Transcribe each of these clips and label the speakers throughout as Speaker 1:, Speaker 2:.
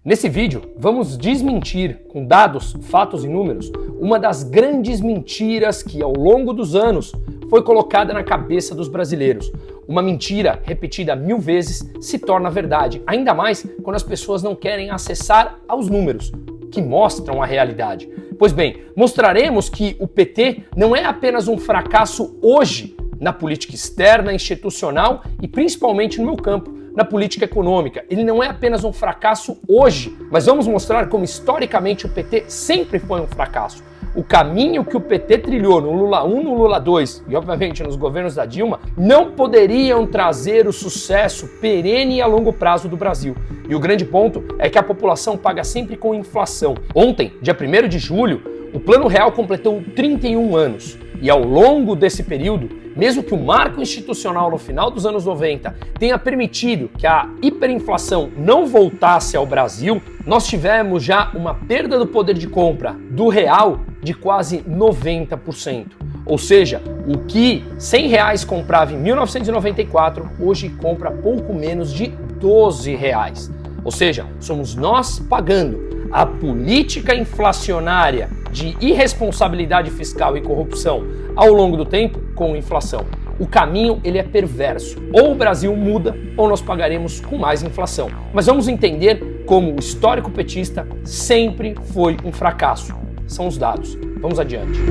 Speaker 1: Nesse vídeo, vamos desmentir, com dados, fatos e números, uma das grandes mentiras que, ao longo dos anos, foi colocada na cabeça dos brasileiros. Uma mentira repetida 1000 vezes se torna verdade, ainda mais quando as pessoas não querem acessar aos números, que mostram a realidade. Pois bem, mostraremos que o PT não é apenas um fracasso hoje na política externa, institucional e principalmente no meu campo, na política econômica. Ele não é apenas um fracasso hoje, mas vamos mostrar como historicamente o PT sempre foi um fracasso. O caminho que o PT trilhou no Lula 1, no Lula 2 e obviamente nos governos da Dilma não poderiam trazer o sucesso perene e a longo prazo do Brasil. E o grande ponto é que a população paga sempre com inflação. Ontem, dia 1º de julho, o Plano Real completou 31 anos. E ao longo desse período, mesmo que o marco institucional no final dos anos 90 tenha permitido que a hiperinflação não voltasse ao Brasil, nós tivemos já uma perda do poder de compra do real de quase 90%. Ou seja, o que R$100 comprava em 1994, hoje compra pouco menos de R$12. Ou seja, somos nós pagando a política inflacionária de irresponsabilidade fiscal e corrupção ao longo do tempo com inflação. O caminho ele é perverso. Ou o Brasil muda ou nós pagaremos com mais inflação. Mas vamos entender como o histórico petista sempre foi um fracasso. São os dados. Vamos adiante.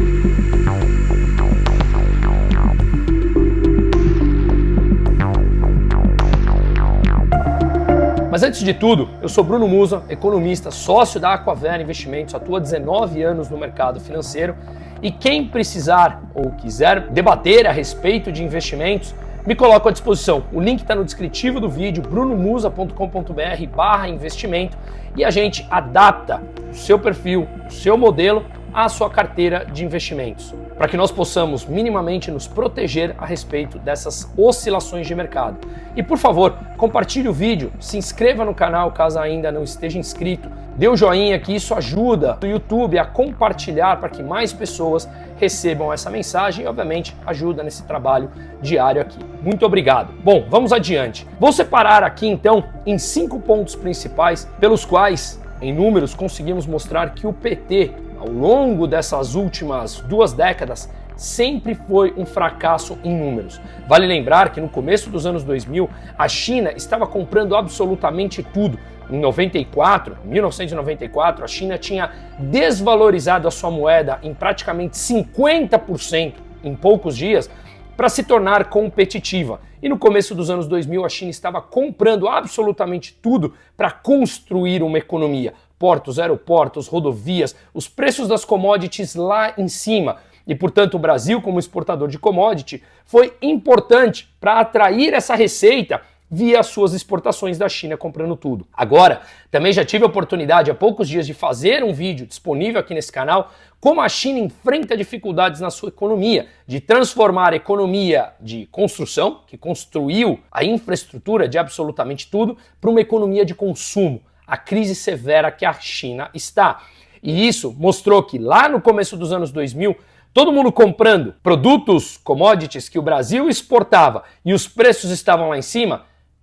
Speaker 1: Mas antes de tudo, eu sou Bruno Musa, economista, sócio da Aquavera Investimentos, atuo há 19 anos no mercado financeiro e quem precisar ou quiser debater a respeito de investimentos, me coloco à disposição. O link está no descritivo do vídeo, brunomusa.com.br/investimento e a gente adapta o seu perfil, o seu modelo à sua carteira de investimentos, para que nós possamos minimamente nos proteger a respeito dessas oscilações de mercado. E por favor, compartilhe o vídeo, se inscreva no canal caso ainda não esteja inscrito, dê o joinha que isso ajuda o YouTube a compartilhar para que mais pessoas recebam essa mensagem e obviamente ajuda nesse trabalho diário aqui. Muito obrigado. Bom, vamos adiante. Vou separar aqui então em 5 pontos principais pelos quais, em números, conseguimos mostrar que o PT, ao longo dessas últimas 2 décadas, sempre foi um fracasso em números. Vale lembrar que no começo dos anos 2000, a China estava comprando absolutamente tudo. Em 1994, a China tinha desvalorizado a sua moeda em praticamente 50% em poucos dias para se tornar competitiva. E no começo dos anos 2000, a China estava comprando absolutamente tudo para construir uma economia. Portos, aeroportos, rodovias, os preços das commodities lá em cima. E, portanto, o Brasil, como exportador de commodity, foi importante para atrair essa receita via suas exportações da China comprando tudo. Agora, também já tive a oportunidade há poucos dias de fazer um vídeo disponível aqui nesse canal, como a China enfrenta dificuldades na sua economia, de transformar a economia de construção, que construiu a infraestrutura de absolutamente tudo, para uma economia de consumo. A crise severa que a China está. E isso mostrou que lá no começo dos anos 2000, todo mundo comprando produtos, commodities que o Brasil exportava e os preços estavam lá em cima,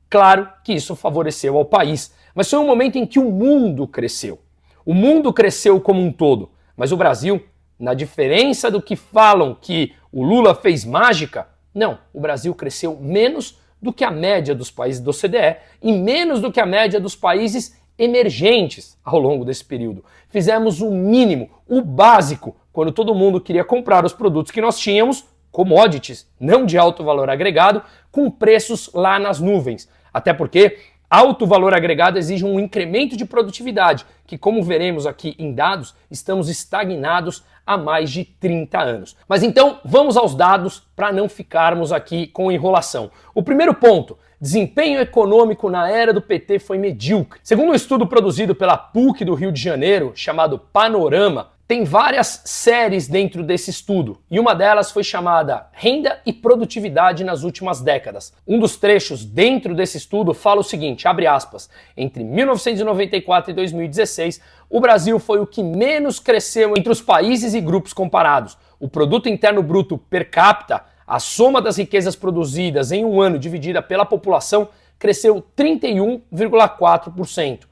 Speaker 1: claro que isso favoreceu ao país. Mas foi um momento em que o mundo cresceu. O mundo cresceu como um todo. Mas o Brasil, na diferença do que falam que o Lula fez mágica, não, o Brasil cresceu menos do que a média dos países da OCDE e menos do que a média dos países emergentes ao longo desse período. Fizemos o mínimo, o básico, quando todo mundo queria comprar os produtos que nós tínhamos, commodities, não de alto valor agregado, com preços lá nas nuvens. Até porque alto valor agregado exige um incremento de produtividade, que, como veremos aqui em dados, estamos estagnados há mais de 30 anos. Mas então, vamos aos dados para não ficarmos aqui com enrolação. O primeiro ponto: desempenho econômico na era do PT foi medíocre. Segundo um estudo produzido pela PUC do Rio de Janeiro, chamado Panorama, tem várias séries dentro desse estudo, e uma delas foi chamada Renda e Produtividade nas últimas décadas. Um dos trechos dentro desse estudo fala o seguinte, abre aspas, entre 1994 e 2016, o Brasil foi o que menos cresceu entre os países e grupos comparados. O Produto Interno Bruto per capita, a soma das riquezas produzidas em um ano dividida pela população, cresceu 31,4%.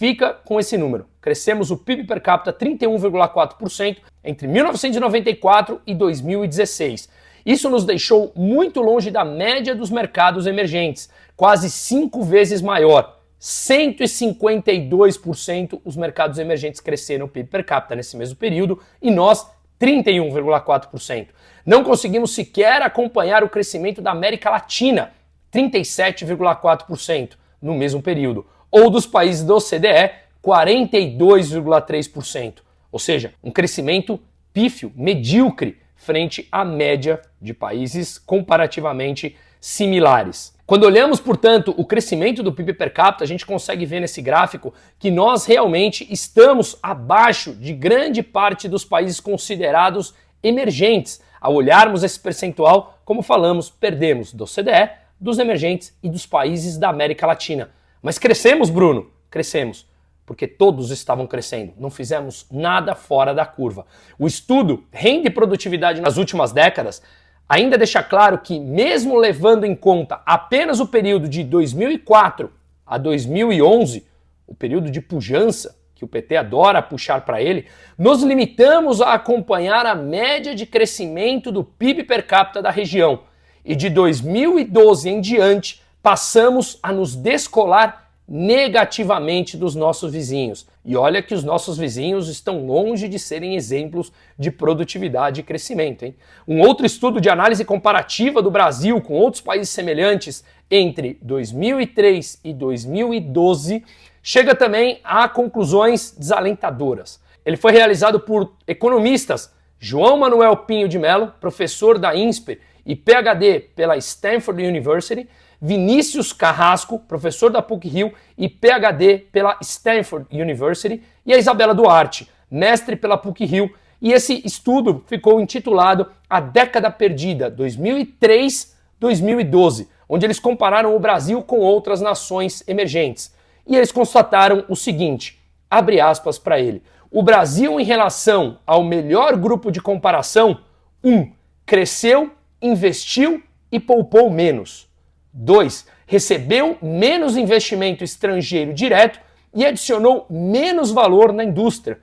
Speaker 1: fica com esse número. Crescemos o PIB per capita 31,4% entre 1994 e 2016. Isso nos deixou muito longe da média dos mercados emergentes, quase 5 vezes maior. 152% os mercados emergentes cresceram o PIB per capita nesse mesmo período e nós 31,4%. Não conseguimos sequer acompanhar o crescimento da América Latina, 37,4% no mesmo período, ou dos países da OCDE, 42,3%. Ou seja, um crescimento pífio, medíocre, frente à média de países comparativamente similares. Quando olhamos, portanto, o crescimento do PIB per capita, a gente consegue ver nesse gráfico que nós realmente estamos abaixo de grande parte dos países considerados emergentes. Ao olharmos esse percentual, como falamos, perdemos da OCDE, dos emergentes e dos países da América Latina. Mas crescemos, Bruno? Crescemos, porque todos estavam crescendo. Não fizemos nada fora da curva. O estudo Renda e Produtividade nas últimas décadas ainda deixa claro que, mesmo levando em conta apenas o período de 2004 a 2011, o período de pujança, que o PT adora puxar para ele, nos limitamos a acompanhar a média de crescimento do PIB per capita da região. E de 2012 em diante, passamos a nos descolar negativamente dos nossos vizinhos. E olha que os nossos vizinhos estão longe de serem exemplos de produtividade e crescimento, hein? Um outro estudo de análise comparativa do Brasil com outros países semelhantes entre 2003 e 2012 chega também a conclusões desalentadoras. Ele foi realizado por economistas João Manuel Pinho de Mello, professor da INSPER e PhD pela Stanford University, Vinícius Carrasco, professor da PUC-Rio e PhD pela Stanford University, e a Isabela Duarte, mestre pela PUC-Rio, e esse estudo ficou intitulado A Década Perdida, 2003-2012, onde eles compararam o Brasil com outras nações emergentes. E eles constataram o seguinte, abre aspas para ele, o Brasil em relação ao melhor grupo de comparação, 1. Cresceu, investiu e poupou menos. 2. Recebeu menos investimento estrangeiro direto e adicionou menos valor na indústria.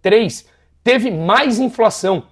Speaker 1: 3. Teve mais inflação.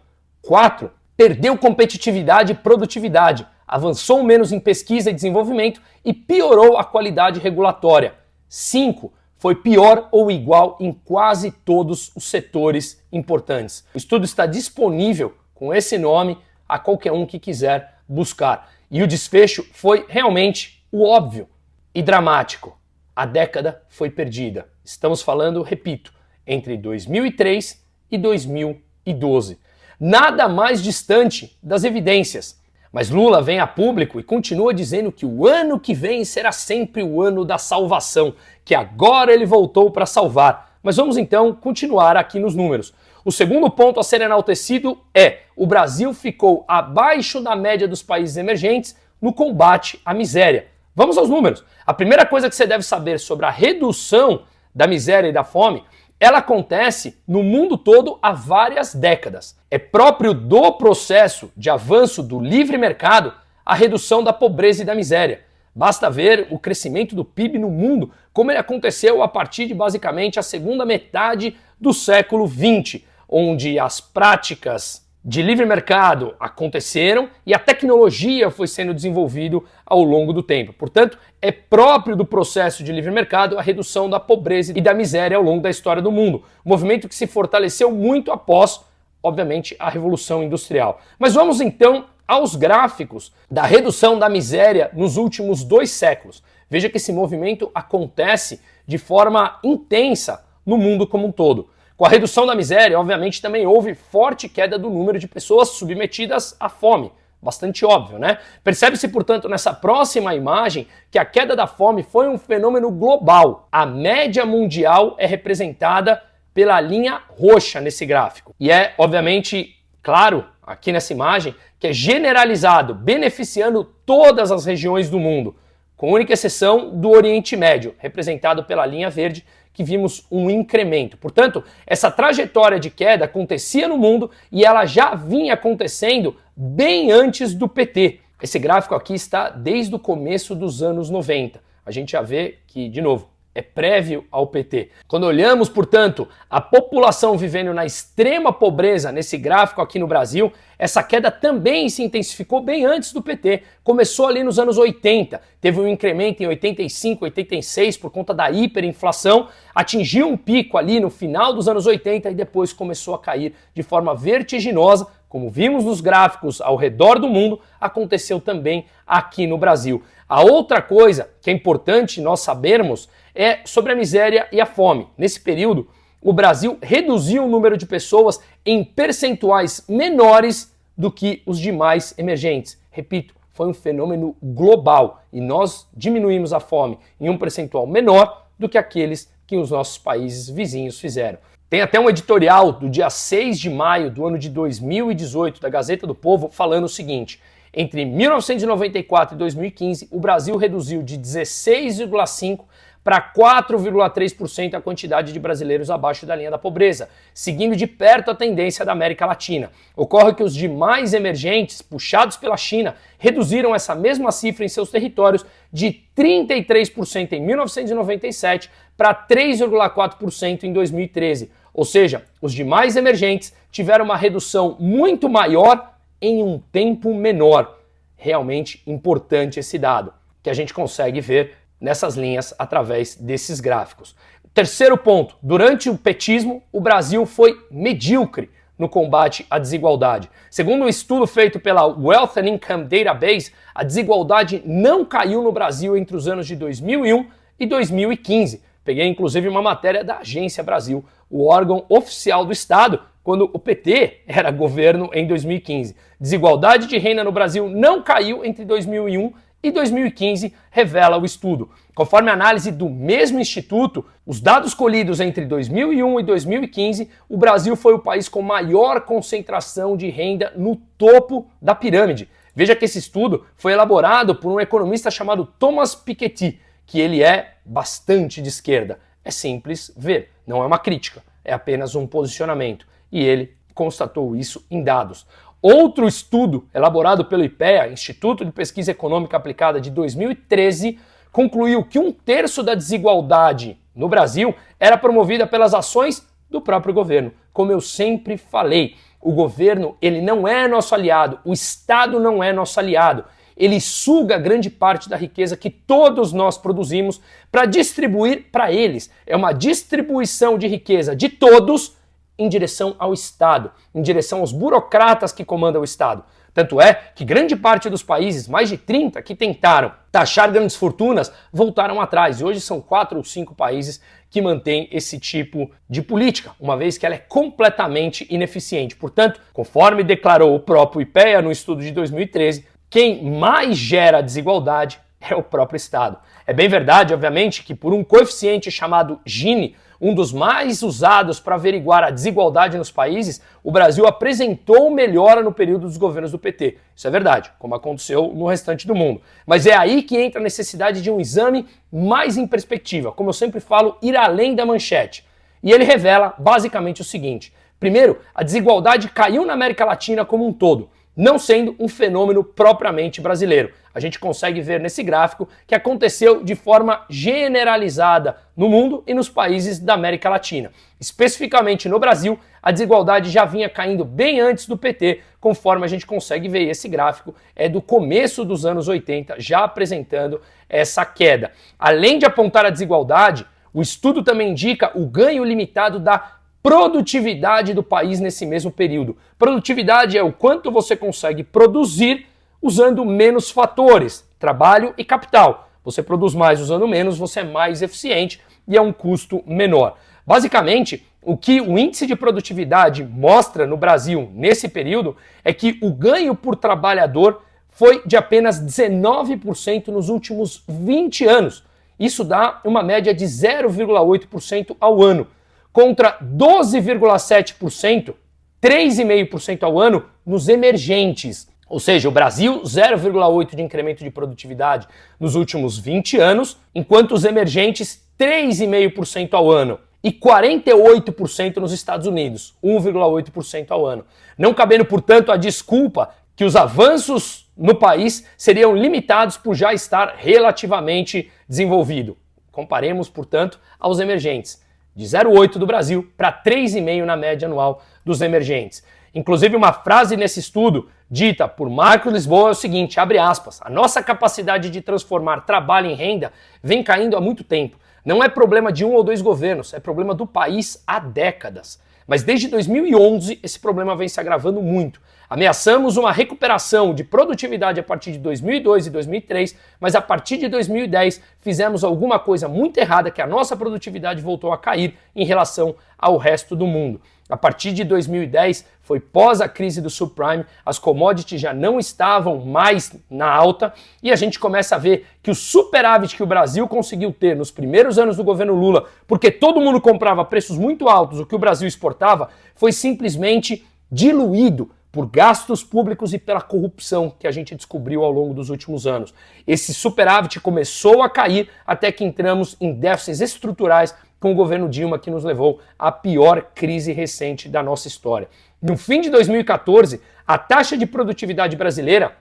Speaker 1: 4. Perdeu competitividade e produtividade. Avançou menos em pesquisa e desenvolvimento e piorou a qualidade regulatória. 5. Foi pior ou igual em quase todos os setores importantes. O estudo está disponível com esse nome a qualquer um que quiser buscar. E o desfecho foi realmente o óbvio e dramático. A década foi perdida. Estamos falando, repito, entre 2003 e 2012. Nada mais distante das evidências. Mas Lula vem a público e continua dizendo que o ano que vem será sempre o ano da salvação, que agora ele voltou para salvar. Mas vamos então continuar aqui nos números. O segundo ponto a ser enaltecido é: o Brasil ficou abaixo da média dos países emergentes no combate à miséria. Vamos aos números. A primeira coisa que você deve saber sobre a redução da miséria e da fome, ela acontece no mundo todo há várias décadas. É próprio do processo de avanço do livre mercado a redução da pobreza e da miséria. Basta ver o crescimento do PIB no mundo, como ele aconteceu a partir de basicamente a segunda metade do século XX, onde as práticas de livre mercado aconteceram e a tecnologia foi sendo desenvolvida ao longo do tempo. Portanto, é próprio do processo de livre mercado a redução da pobreza e da miséria ao longo da história do mundo. Um movimento que se fortaleceu muito após, obviamente, a Revolução Industrial. Mas vamos então aos gráficos da redução da miséria nos últimos 2 séculos. Veja que esse movimento acontece de forma intensa no mundo como um todo. Com a redução da miséria, obviamente, também houve forte queda do número de pessoas submetidas à fome. Bastante óbvio, né? Percebe-se, portanto, nessa próxima imagem que a queda da fome foi um fenômeno global. A média mundial é representada pela linha roxa nesse gráfico. E é, obviamente, claro, aqui nessa imagem, que é generalizado, beneficiando todas as regiões do mundo, com única exceção do Oriente Médio, representado pela linha verde, que vimos um incremento. Portanto, essa trajetória de queda acontecia no mundo e ela já vinha acontecendo bem antes do PT. Esse gráfico aqui está desde o começo dos anos 90. A gente já vê que, de novo, é prévio ao PT. Quando olhamos, portanto, a população vivendo na extrema pobreza nesse gráfico aqui no Brasil, essa queda também se intensificou bem antes do PT. Começou ali nos anos 80, teve um incremento em 85, 86 por conta da hiperinflação, atingiu um pico ali no final dos anos 80 e depois começou a cair de forma vertiginosa. Como vimos nos gráficos ao redor do mundo, aconteceu também aqui no Brasil. A outra coisa que é importante nós sabermos é sobre a miséria e a fome. Nesse período, o Brasil reduziu o número de pessoas em percentuais menores do que os demais emergentes. Repito, foi um fenômeno global e nós diminuímos a fome em um percentual menor do que aqueles que os nossos países vizinhos fizeram. Tem até um editorial do dia 6 de maio do ano de 2018 da Gazeta do Povo falando o seguinte: entre 1994 e 2015, o Brasil reduziu de 16,5% para 4,3% a quantidade de brasileiros abaixo da linha da pobreza, seguindo de perto a tendência da América Latina. Ocorre que os demais emergentes, puxados pela China, reduziram essa mesma cifra em seus territórios de 33% em 1997 para 3,4% em 2013. Ou seja, os demais emergentes tiveram uma redução muito maior em um tempo menor. Realmente importante esse dado, que a gente consegue ver nessas linhas através desses gráficos. Terceiro ponto, durante o petismo, o Brasil foi medíocre no combate à desigualdade. Segundo um estudo feito pela Wealth and Income Database, a desigualdade não caiu no Brasil entre os anos de 2001 e 2015. Peguei inclusive uma matéria da Agência Brasil, o órgão oficial do Estado, quando o PT era governo em 2015. Desigualdade de renda no Brasil não caiu entre 2001 e 2015, revela o estudo. Conforme a análise do mesmo instituto, os dados colhidos entre 2001 e 2015, o Brasil foi o país com maior concentração de renda no topo da pirâmide. Veja que esse estudo foi elaborado por um economista chamado Thomas Piketty, que ele é bastante de esquerda. É simples ver, não é uma crítica, é apenas um posicionamento. E ele constatou isso em dados. Outro estudo elaborado pelo IPEA, Instituto de Pesquisa Econômica Aplicada de 2013, concluiu que 1/3 da desigualdade no Brasil era promovida pelas ações do próprio governo. Como eu sempre falei, o governo ele não é nosso aliado, o Estado não é nosso aliado. Ele suga grande parte da riqueza que todos nós produzimos para distribuir para eles. É uma distribuição de riqueza de todos em direção ao Estado, em direção aos burocratas que comandam o Estado. Tanto é que grande parte dos países, mais de 30, que tentaram taxar grandes fortunas, voltaram atrás. E hoje são 4 ou 5 países que mantêm esse tipo de política, uma vez que ela é completamente ineficiente. Portanto, conforme declarou o próprio IPEA no estudo de 2013, quem mais gera desigualdade é o próprio Estado. É bem verdade, obviamente, que por um coeficiente chamado Gini, um dos mais usados para averiguar a desigualdade nos países, o Brasil apresentou melhora no período dos governos do PT. Isso é verdade, como aconteceu no restante do mundo. Mas é aí que entra a necessidade de um exame mais em perspectiva, como eu sempre falo, ir além da manchete. E ele revela basicamente o seguinte: primeiro, a desigualdade caiu na América Latina como um todo, não sendo um fenômeno propriamente brasileiro. A gente consegue ver nesse gráfico que aconteceu de forma generalizada no mundo e nos países da América Latina. Especificamente no Brasil, a desigualdade já vinha caindo bem antes do PT, conforme a gente consegue ver. Esse gráfico é do começo dos anos 80, já apresentando essa queda. Além de apontar a desigualdade, o estudo também indica o ganho limitado da produtividade do país nesse mesmo período. Produtividade é o quanto você consegue produzir usando menos fatores, trabalho e capital. Você produz mais usando menos, você é mais eficiente e é um custo menor. Basicamente, o que o índice de produtividade mostra no Brasil nesse período é que o ganho por trabalhador foi de apenas 19% nos últimos 20 anos. Isso dá uma média de 0,8% ao ano, contra 12,7%, 3,5% ao ano nos emergentes. Ou seja, o Brasil, 0,8% de incremento de produtividade nos últimos 20 anos, enquanto os emergentes, 3,5% ao ano. E 48% nos Estados Unidos, 1,8% ao ano. Não cabendo, portanto, a desculpa que os avanços no país seriam limitados por já estar relativamente desenvolvido. Comparemos, portanto, aos emergentes, de 0,8 do Brasil para 3,5 na média anual dos emergentes. Inclusive, uma frase nesse estudo, dita por Marcos Lisboa, é o seguinte, abre aspas, a nossa capacidade de transformar trabalho em renda vem caindo há muito tempo. Não é problema de 1 ou 2 governos, é problema do país há décadas. Mas desde 2011, esse problema vem se agravando muito. Ameaçamos uma recuperação de produtividade a partir de 2002 e 2003, mas a partir de 2010 fizemos alguma coisa muito errada que a nossa produtividade voltou a cair em relação ao resto do mundo. A partir de 2010, foi pós a crise do subprime, as commodities já não estavam mais na alta e a gente começa a ver que o superávit que o Brasil conseguiu ter nos primeiros anos do governo Lula, porque todo mundo comprava a preços muito altos o que o Brasil exportava, foi simplesmente diluído por gastos públicos e pela corrupção que a gente descobriu ao longo dos últimos anos. Esse superávit começou a cair até que entramos em déficits estruturais com o governo Dilma, que nos levou à pior crise recente da nossa história. No fim de 2014, a taxa de produtividade brasileira,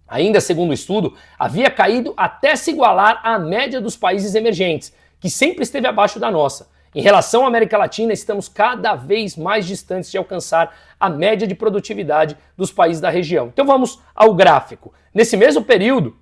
Speaker 1: ainda segundo o estudo, havia caído até se igualar à média dos países emergentes, que sempre esteve abaixo da nossa. Em relação à América Latina, estamos cada vez mais distantes de alcançar a média de produtividade dos países da região. Então vamos ao gráfico. Nesse mesmo período,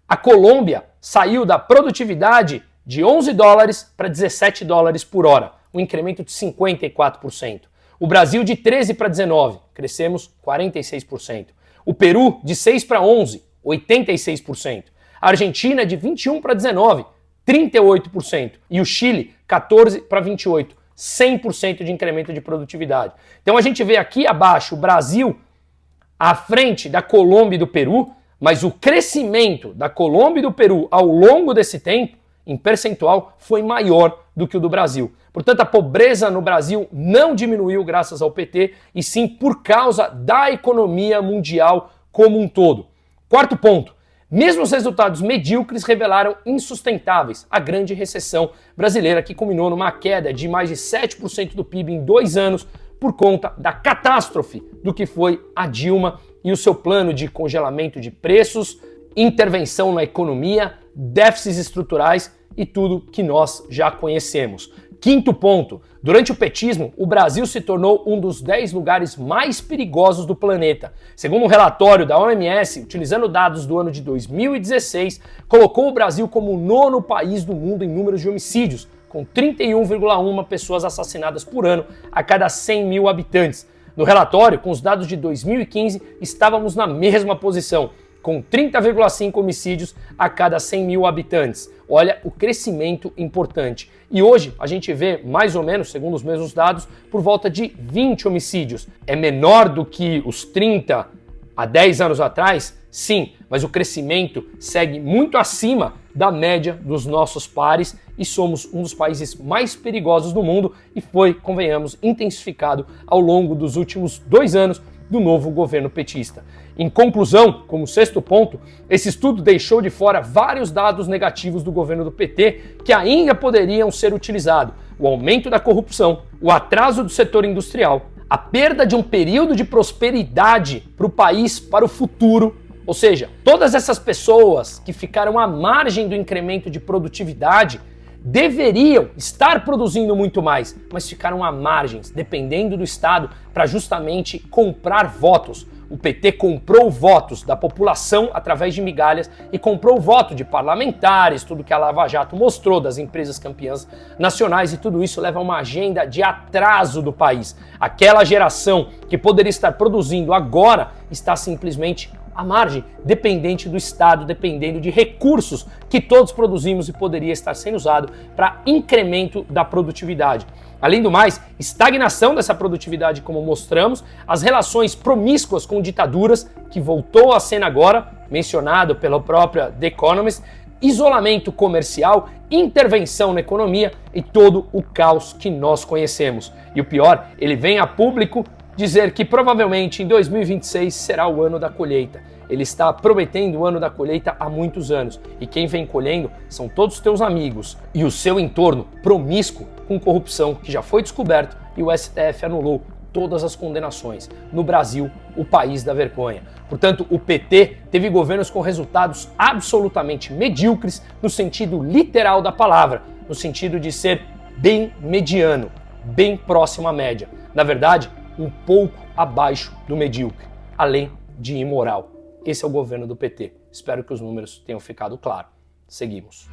Speaker 1: a Colômbia saiu da produtividade de 11 dólares para 17 dólares por hora, um incremento de 54%. O Brasil de 13 para 19, crescemos 46%. O Peru de 6 para 11, 86%. A Argentina de 21 para 19, 38%. E o Chile, 14 para 28, 100% de incremento de produtividade. Então a gente vê aqui abaixo o Brasil à frente da Colômbia e do Peru, mas o crescimento da Colômbia e do Peru ao longo desse tempo, em percentual, foi maior do que o do Brasil. Portanto, a pobreza no Brasil não diminuiu graças ao PT, e sim por causa da economia mundial como um todo. Quarto ponto. Mesmo os resultados medíocres revelaram insustentáveis a grande recessão brasileira, que culminou numa queda de mais de 7% do PIB em 2 anos por conta da catástrofe do que foi a Dilma e o seu plano de congelamento de preços, intervenção na economia, déficits estruturais e tudo que nós já conhecemos. Quinto ponto, durante o petismo, o Brasil se tornou um dos 10 lugares mais perigosos do planeta. Segundo um relatório da OMS, utilizando dados do ano de 2016, colocou o Brasil como o 9º país do mundo em números de homicídios, com 31,1 pessoas assassinadas por ano a cada 100 mil habitantes. No relatório, com os dados de 2015, estávamos na mesma posição, com 30,5 homicídios a cada 100 mil habitantes. Olha o crescimento importante. E hoje a gente vê, mais ou menos, segundo os mesmos dados, por volta de 20 homicídios. É menor do que os 30 há 10 anos atrás? Sim, mas o crescimento segue muito acima da média dos nossos pares e somos um dos países mais perigosos do mundo e foi, convenhamos, intensificado ao longo dos últimos 2 anos do novo governo petista. Em conclusão, como sexto ponto, esse estudo deixou de fora vários dados negativos do governo do PT que ainda poderiam ser utilizados: o aumento da corrupção, o atraso do setor industrial, a perda de um período de prosperidade para o país para o futuro. Ou seja, todas essas pessoas que ficaram à margem do incremento de produtividade deveriam estar produzindo muito mais, mas ficaram à margem, dependendo do Estado, para justamente comprar votos. O PT comprou votos da população através de migalhas e comprou voto de parlamentares, tudo que a Lava Jato mostrou, das empresas campeãs nacionais, e tudo isso leva a uma agenda de atraso do país. Aquela geração que poderia estar produzindo agora está simplesmente à margem, dependente do Estado, dependendo de recursos que todos produzimos e poderia estar sendo usado para incremento da produtividade. Além do mais, estagnação dessa produtividade, como mostramos, as relações promíscuas com ditaduras, que voltou à cena agora, mencionado pela própria The Economist, isolamento comercial, intervenção na economia e todo o caos que nós conhecemos. E o pior, ele vem a público dizer que provavelmente em 2026 será o ano da colheita. Ele está prometendo o ano da colheita há muitos anos. E quem vem colhendo são todos os teus amigos e o seu entorno promíscuo com corrupção, que já foi descoberto e o STF anulou todas as condenações no Brasil o país da vergonha. Portanto, o PT teve governos com resultados absolutamente medíocres no sentido literal da palavra, no sentido de ser bem mediano, bem próximo à média. Na verdade, um pouco abaixo do medíocre, além de imoral. Esse é o governo do PT. Espero que os números tenham ficado claros. Seguimos.